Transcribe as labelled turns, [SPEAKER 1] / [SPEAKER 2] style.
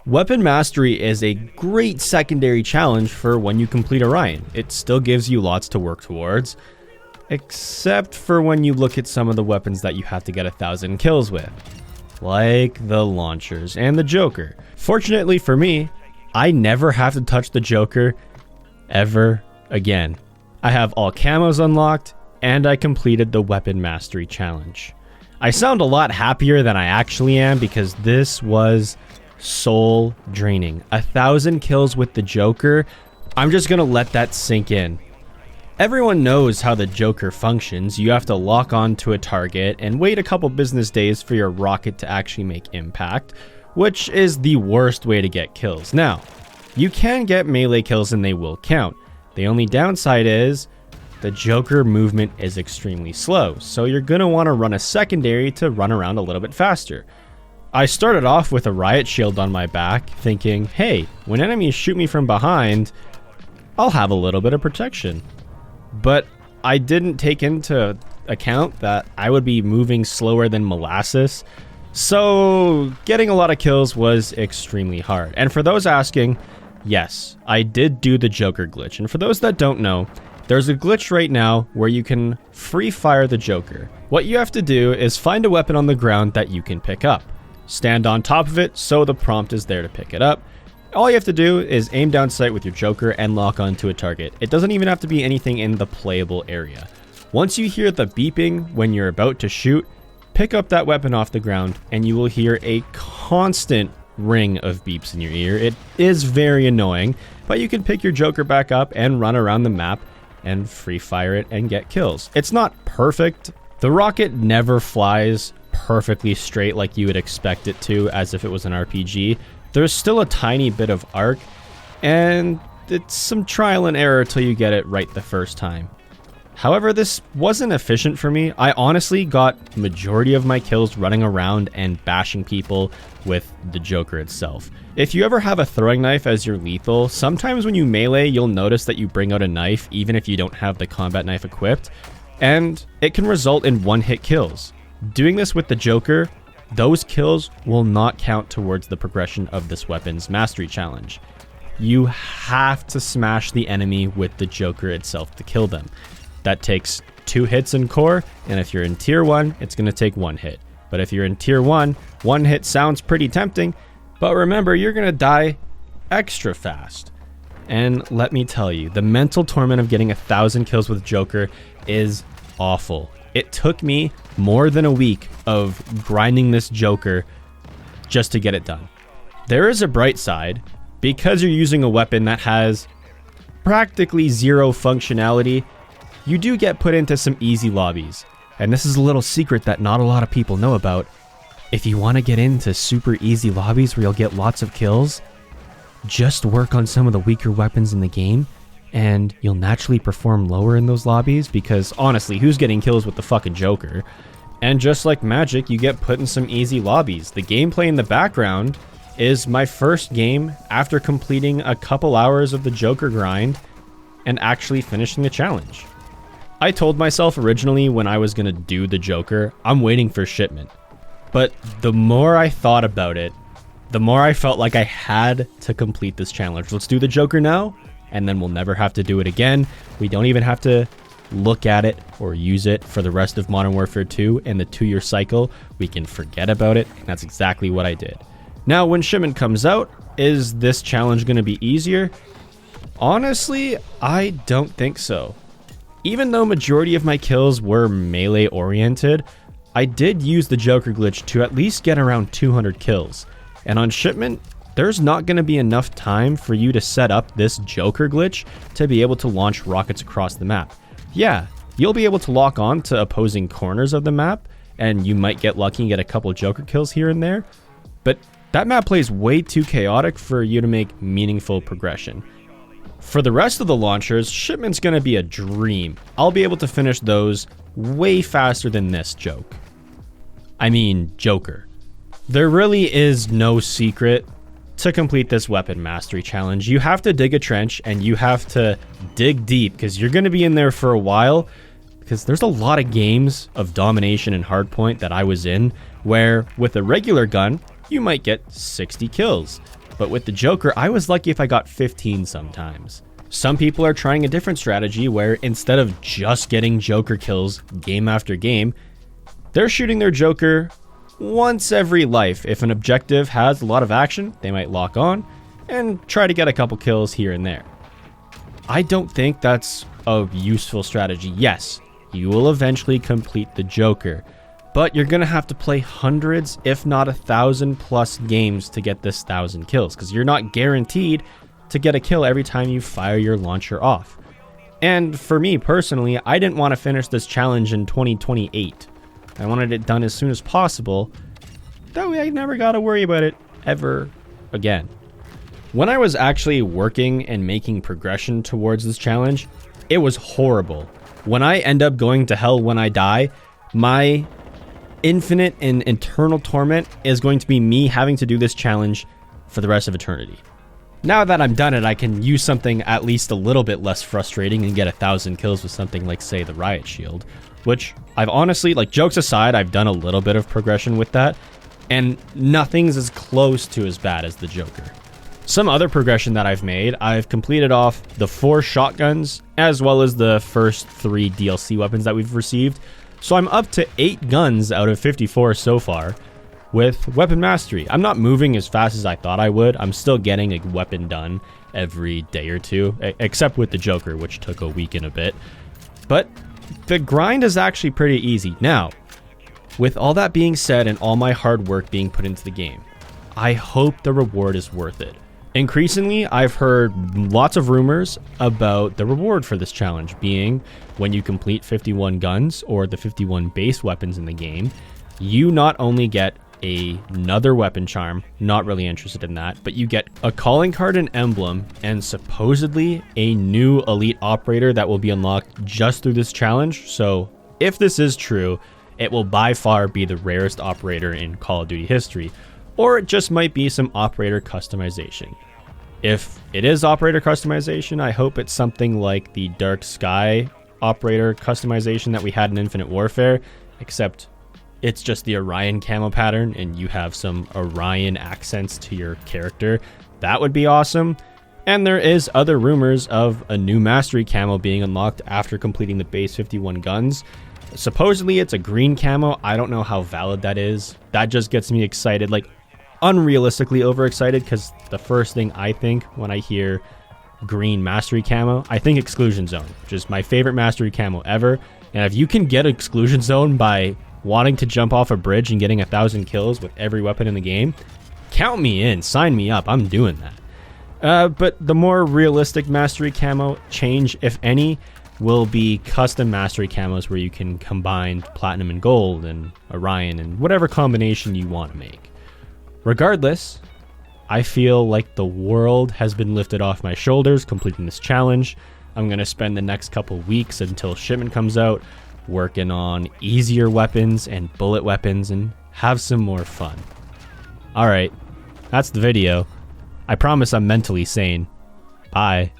[SPEAKER 1] Weapon Mastery is a great secondary challenge for when you complete Orion. It still gives you lots to work towards, except for when you look at some of the weapons that you have to get 1,000 kills with, like the launchers and the Jokr. Fortunately for me, I never have to touch the Jokr ever again. I have all camos unlocked, and I completed the Weapon Mastery challenge. I sound a lot happier than I actually am because this was soul draining. 1,000 kills with the Jokr. I'm just gonna let that sink in. Everyone knows how the Jokr functions. You have to lock on to a target and wait a couple business days for your rocket to actually make impact, which is the worst way to get kills. Now, you can get melee kills and they will count. The only downside is the Jokr movement is extremely slow, so you're gonna wanna run a secondary to run around a little bit faster. I started off with a Riot shield on my back, thinking, hey, when enemies shoot me from behind, I'll have a little bit of protection. But I didn't take into account that I would be moving slower than molasses, so getting a lot of kills was extremely hard. And for those asking, yes, I did do the Jokr glitch. And for those that don't know, there's a glitch right now where you can free fire the Jokr. What you have to do is find a weapon on the ground that you can pick up. Stand on top of it so the prompt is there to pick it up. All you have to do is aim down sight with your Jokr and lock onto a target. It doesn't even have to be anything in the playable area. Once you hear the beeping when you're about to shoot, pick up that weapon off the ground and you will hear a constant ring of beeps in your ear. It is very annoying, but you can pick your Jokr back up and run around the map and free fire it and get kills. It's not perfect. The rocket never flies perfectly straight like you would expect it to, as if it was an RPG. There's still a tiny bit of arc, and it's some trial and error till you get it right the first time. However, this wasn't efficient for me. I honestly got majority of my kills running around and bashing people with the Jokr itself. If you ever have a throwing knife as your lethal, sometimes when you melee, you'll notice that you bring out a knife even if you don't have the combat knife equipped, and it can result in one-hit kills. Doing this with the Jokr, those kills will not count towards the progression of this weapon's mastery challenge. You have to smash the enemy with the Jokr itself to kill them. That takes 2 hits in core, and if you're in tier 1, it's going to take 1 hit. But if you're in tier 1, 1 hit sounds pretty tempting, but remember, you're going to die extra fast. And let me tell you, the mental torment of getting 1,000 kills with Jokr is awful. It took me more than a week of grinding this Jokr just to get it done. There is a bright side. Because you're using a weapon that has practically zero functionality, you do get put into some easy lobbies. And this is a little secret that not a lot of people know about. If you want to get into super easy lobbies where you'll get lots of kills, just work on some of the weaker weapons in the game, and you'll naturally perform lower in those lobbies, because honestly, who's getting kills with the fucking Jokr? And just like magic, you get put in some easy lobbies. The gameplay in the background is my first game after completing a couple hours of the Jokr grind and actually finishing the challenge. I told myself originally when I was going to do the Jokr, I'm waiting for Shipment. But the more I thought about it, the more I felt like I had to complete this challenge. Let's do the Jokr now, and then we'll never have to do it again. We don't even have to look at it or use it for the rest of Modern Warfare 2 and the 2-year cycle. We can forget about it, and that's exactly what I did. Now, when Shipment comes out, is this challenge going to be easier? Honestly, I don't think so. Even though majority of my kills were melee oriented, I did use the Jokr glitch to at least get around 200 kills. And on Shipment, there's not going to be enough time for you to set up this Jokr glitch to be able to launch rockets across the map. Yeah, you'll be able to lock on to opposing corners of the map, and you might get lucky and get a couple Jokr kills here and there, but that map plays way too chaotic for you to make meaningful progression. For the rest of the launchers, Shipment's going to be a dream. I'll be able to finish those way faster than this Jokr. There really is no secret to complete this weapon mastery challenge. You have to dig a trench and you have to dig deep, because you're going to be in there for a while, because there's a lot of games of domination and hardpoint that I was in where with a regular gun, you might get 60 kills. But with the Jokr, I was lucky if I got 15 sometimes. Some people are trying a different strategy where instead of just getting Jokr kills game after game, they're shooting their Jokr once every life. If an objective has a lot of action, they might lock on and try to get a couple kills here and there. I don't think that's a useful strategy. Yes, you will eventually complete the Jokr, but you're going to have to play hundreds, if not 1,000+ games to get this 1,000 kills, because you're not guaranteed to get a kill every time you fire your launcher off. And for me personally, I didn't want to finish this challenge in 2028. I wanted it done as soon as possible. That way I never got to worry about it ever again. When I was actually working and making progression towards this challenge, it was horrible. When I end up going to hell when I die, my infinite and eternal torment is going to be me having to do this challenge for the rest of eternity. Now that I'm done it, I can use something at least a little bit less frustrating and get 1,000 kills with something like, say, the Riot Shield, which I've honestly, like, jokes aside, I've done a little bit of progression with that, and nothing's as close to as bad as the Jokr. Some other progression that I've made, I've completed off the 4 shotguns, as well as the first 3 DLC weapons that we've received, so I'm up to 8 guns out of 54 so far, with weapon mastery. I'm not moving as fast as I thought I would. I'm still getting a weapon done every day or two, except with the Jokr, which took a week and a bit. But the grind is actually pretty easy. Now, with all that being said and all my hard work being put into the game, I hope the reward is worth it. Increasingly, I've heard lots of rumors about the reward for this challenge being when you complete 51 guns or the 51 base weapons in the game, you not only get another weapon charm, not really interested in that, but you get a calling card and emblem and supposedly a new elite operator that will be unlocked just through this challenge. So if this is true, it will by far be the rarest operator in Call of Duty history, or it just might be some operator customization. If it is operator customization, I hope it's something like the Dark Sky operator customization that we had in Infinite Warfare, except it's just the Orion camo pattern and you have some Orion accents to your character. That would be awesome. And there is other rumors of a new mastery camo being unlocked after completing the base 51 guns. Supposedly it's a green camo. I don't know how valid that is. That just gets me excited, like unrealistically overexcited, because the first thing I think when I hear green mastery camo, I think Exclusion Zone, which is my favorite mastery camo ever. And if you can get Exclusion Zone by wanting to jump off a bridge and getting 1,000 kills with every weapon in the game, count me in, sign me up, I'm doing that. But the more realistic mastery camo change, if any, will be custom mastery camos where you can combine platinum and gold and Orion and whatever combination you want to make. Regardless, I feel like the world has been lifted off my shoulders completing this challenge. I'm going to spend the next couple weeks until Shipment comes out working on easier weapons and bullet weapons and have some more fun. Alright, that's the video. I promise I'm mentally sane. Bye.